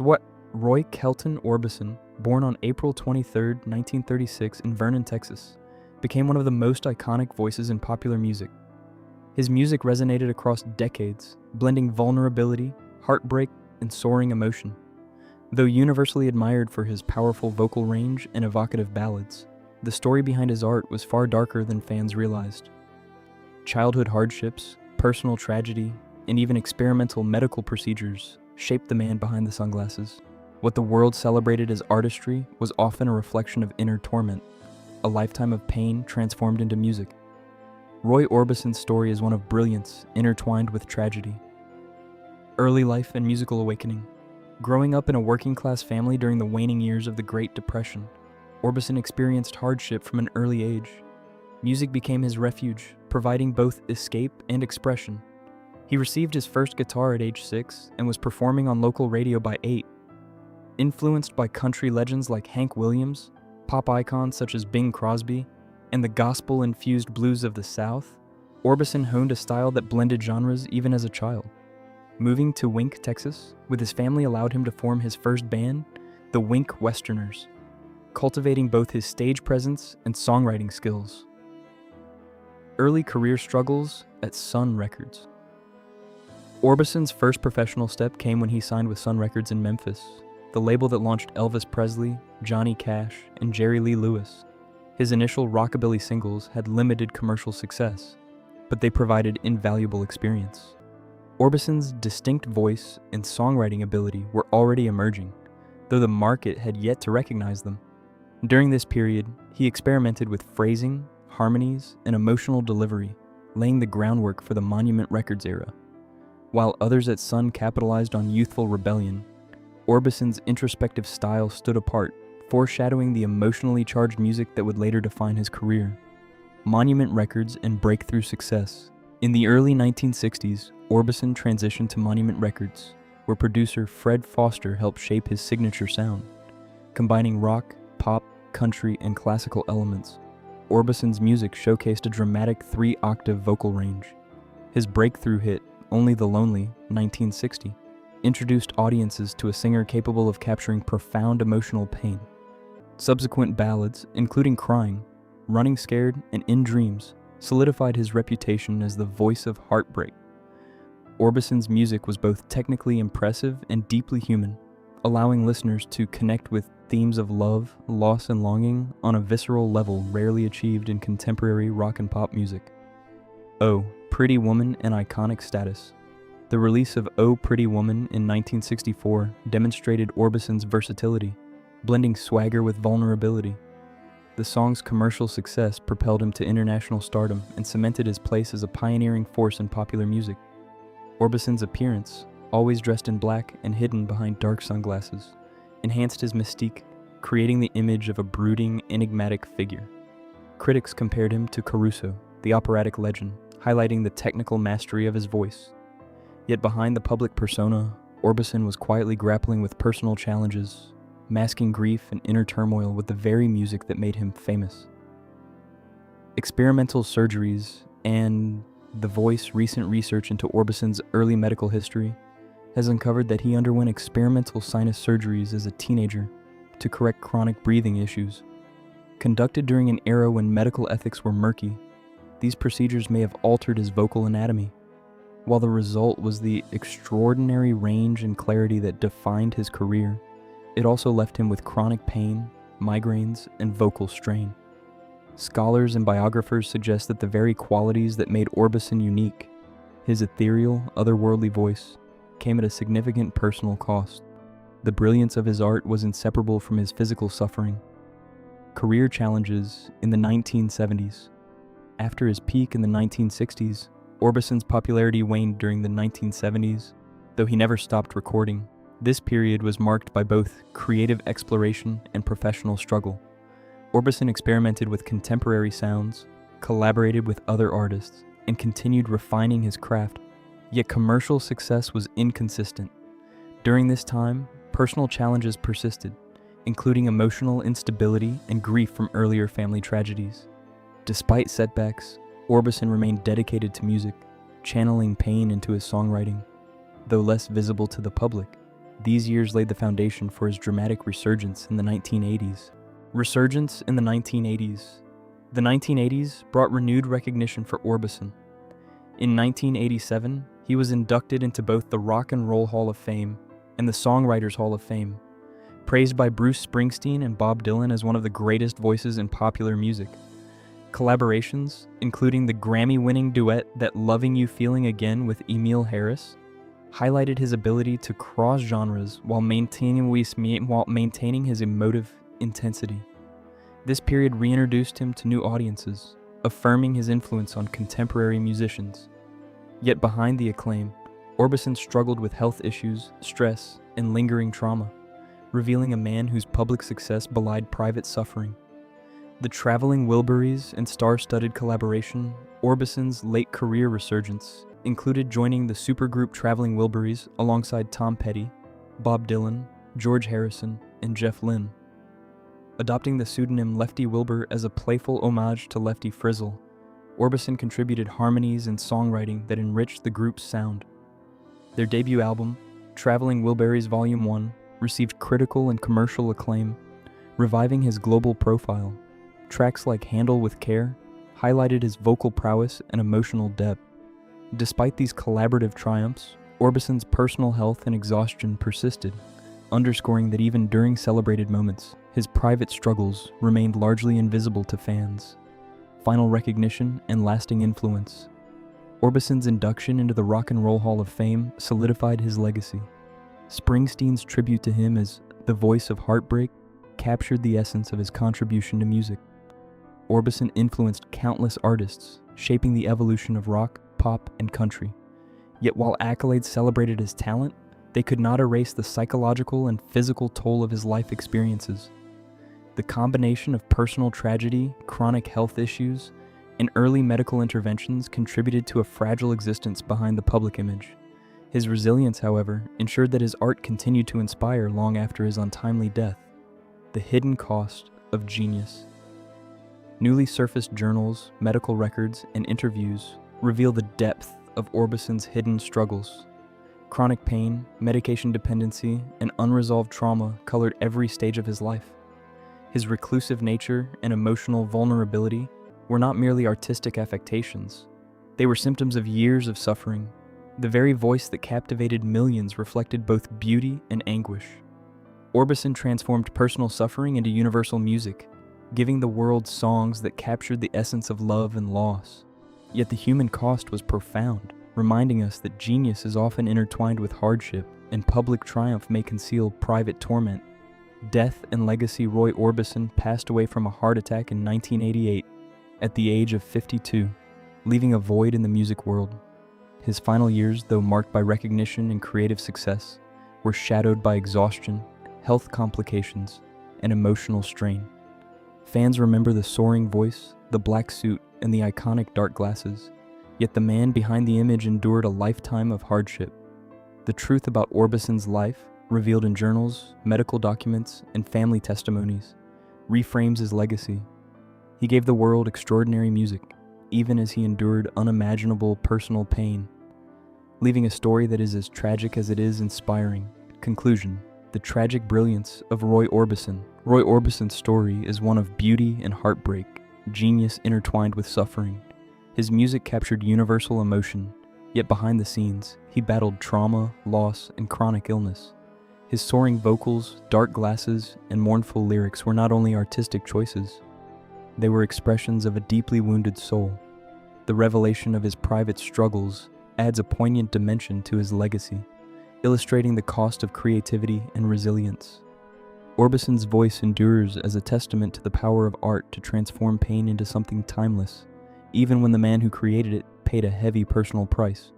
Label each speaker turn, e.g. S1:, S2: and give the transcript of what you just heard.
S1: Roy Kelton Orbison, born on April 23, 1936 in Vernon, Texas, became one of the most iconic voices in popular music. His music resonated across decades, blending vulnerability, heartbreak, and soaring emotion. Though universally admired for his powerful vocal range and evocative ballads, the story behind his art was far darker than fans realized. Childhood hardships, personal tragedy, and even experimental medical procedures shaped the man behind the sunglasses. What the world celebrated as artistry was often a reflection of inner torment, a lifetime of pain transformed into music. Roy Orbison's story is one of brilliance intertwined with tragedy. Early life and musical awakening. Growing up in a working-class family during the waning years of the Great Depression, Orbison experienced hardship from an early age. Music became his refuge, providing both escape and expression. He received his first guitar at age 6 and was performing on local radio by 8. Influenced by country legends like Hank Williams, pop icons such as Bing Crosby, and the gospel-infused blues of the South, Orbison honed a style that blended genres even as a child. Moving to Wink, Texas, with his family allowed him to form his first band, the Wink Westerners, cultivating both his stage presence and songwriting skills. Early career struggles at Sun Records. Orbison's first professional step came when he signed with Sun Records in Memphis, the label that launched Elvis Presley, Johnny Cash, and Jerry Lee Lewis. His initial rockabilly singles had limited commercial success, but they provided invaluable experience. Orbison's distinct voice and songwriting ability were already emerging, though the market had yet to recognize them. During this period, he experimented with phrasing, harmonies, and emotional delivery, laying the groundwork for the Monument Records era. While others at Sun capitalized on youthful rebellion, Orbison's introspective style stood apart, foreshadowing the emotionally charged music that would later define his career. Monument Records and breakthrough success. In the early 1960s, Orbison transitioned to Monument Records, where producer Fred Foster helped shape his signature sound. Combining rock, pop, country, and classical elements, Orbison's music showcased a dramatic 3-octave vocal range. His breakthrough hit, Only the Lonely, 1960, introduced audiences to a singer capable of capturing profound emotional pain. Subsequent ballads, including Crying, Running Scared, and In Dreams, solidified his reputation as the voice of heartbreak. Orbison's music was both technically impressive and deeply human, allowing listeners to connect with themes of love, loss, and longing on a visceral level rarely achieved in contemporary rock and pop music. Oh, Pretty Woman and iconic status. The release of Oh Pretty Woman in 1964 demonstrated Orbison's versatility, blending swagger with vulnerability. The song's commercial success propelled him to international stardom and cemented his place as a pioneering force in popular music. Orbison's appearance, always dressed in black and hidden behind dark sunglasses, enhanced his mystique, creating the image of a brooding, enigmatic figure. Critics compared him to Caruso, the operatic legend, highlighting the technical mastery of his voice. Yet behind the public persona, Orbison was quietly grappling with personal challenges, masking grief and inner turmoil with the very music that made him famous. Experimental surgeries and The Voice recent research into Orbison's early medical history has uncovered that he underwent experimental sinus surgeries as a teenager to correct chronic breathing issues. Conducted during an era when medical ethics were murky, these procedures may have altered his vocal anatomy. While the result was the extraordinary range and clarity that defined his career, it also left him with chronic pain, migraines, and vocal strain. Scholars and biographers suggest that the very qualities that made Orbison unique, his ethereal, otherworldly voice, came at a significant personal cost. The brilliance of his art was inseparable from his physical suffering. Career challenges in the 1970s. After his peak in the 1960s, Orbison's popularity waned during the 1970s, though he never stopped recording. This period was marked by both creative exploration and professional struggle. Orbison experimented with contemporary sounds, collaborated with other artists, and continued refining his craft, yet commercial success was inconsistent. During this time, personal challenges persisted, including emotional instability and grief from earlier family tragedies. Despite setbacks, Orbison remained dedicated to music, channeling pain into his songwriting. Though less visible to the public, These years laid the foundation for his dramatic resurgence in the 1980s. Resurgence in the 1980s. The 1980s brought renewed recognition for Orbison. In 1987, he was inducted into both the Rock and Roll Hall of Fame and the Songwriters Hall of Fame, praised by Bruce Springsteen and Bob Dylan as one of the greatest voices in popular music. Collaborations, including the Grammy-winning duet That Loving You Feeling Again with Emile Harris, highlighted his ability to cross genres while maintaining his emotive intensity. This period reintroduced him to new audiences, affirming his influence on contemporary musicians. Yet behind the acclaim, Orbison struggled with health issues, stress, and lingering trauma, revealing a man whose public success belied private suffering. The Traveling Wilburys and star-studded collaboration, Orbison's late career resurgence, included joining the supergroup Traveling Wilburys alongside Tom Petty, Bob Dylan, George Harrison, and Jeff Lynne. Adopting the pseudonym Lefty Wilbur as a playful homage to Lefty Frizzle, Orbison contributed harmonies and songwriting that enriched the group's sound. Their debut album, Traveling Wilburys Volume 1, received critical and commercial acclaim, reviving his global profile. Tracks like Handle with Care highlighted his vocal prowess and emotional depth. Despite these collaborative triumphs, Orbison's personal health and exhaustion persisted, underscoring that even during celebrated moments, his private struggles remained largely invisible to fans. Final recognition and lasting influence. Orbison's induction into the Rock and Roll Hall of Fame solidified his legacy. Springsteen's tribute to him as the voice of heartbreak captured the essence of his contribution to music. Orbison influenced countless artists, shaping the evolution of rock, pop, and country. Yet while accolades celebrated his talent, they could not erase the psychological and physical toll of his life experiences. The combination of personal tragedy, chronic health issues, and early medical interventions contributed to a fragile existence behind the public image. His resilience, however, ensured that his art continued to inspire long after his untimely death. The hidden cost of genius. Newly surfaced journals, medical records, and interviews reveal the depth of Orbison's hidden struggles. Chronic pain, medication dependency, and unresolved trauma colored every stage of his life. His reclusive nature and emotional vulnerability were not merely artistic affectations. They were symptoms of years of suffering. The very voice that captivated millions reflected both beauty and anguish. Orbison transformed personal suffering into universal music, giving the world songs that captured the essence of love and loss. Yet the human cost was profound, reminding us that genius is often intertwined with hardship, and public triumph may conceal private torment. Death and legacy. Roy Orbison passed away from a heart attack in 1988, at the age of 52, leaving a void in the music world. His final years, though marked by recognition and creative success, were shadowed by exhaustion, health complications, and emotional strain. Fans remember the soaring voice, the black suit, and the iconic dark glasses, yet the man behind the image endured a lifetime of hardship. The truth about Orbison's life, revealed in journals, medical documents, and family testimonies, reframes his legacy. He gave the world extraordinary music, even as he endured unimaginable personal pain, leaving a story that is as tragic as it is inspiring. Conclusion: the tragic brilliance of Roy Orbison. Roy Orbison's story is one of beauty and heartbreak, genius intertwined with suffering. His music captured universal emotion, yet behind the scenes, he battled trauma, loss, and chronic illness. His soaring vocals, dark glasses, and mournful lyrics were not only artistic choices, they were expressions of a deeply wounded soul. The revelation of his private struggles adds a poignant dimension to his legacy, illustrating the cost of creativity and resilience. Orbison's voice endures as a testament to the power of art to transform pain into something timeless, even when the man who created it paid a heavy personal price.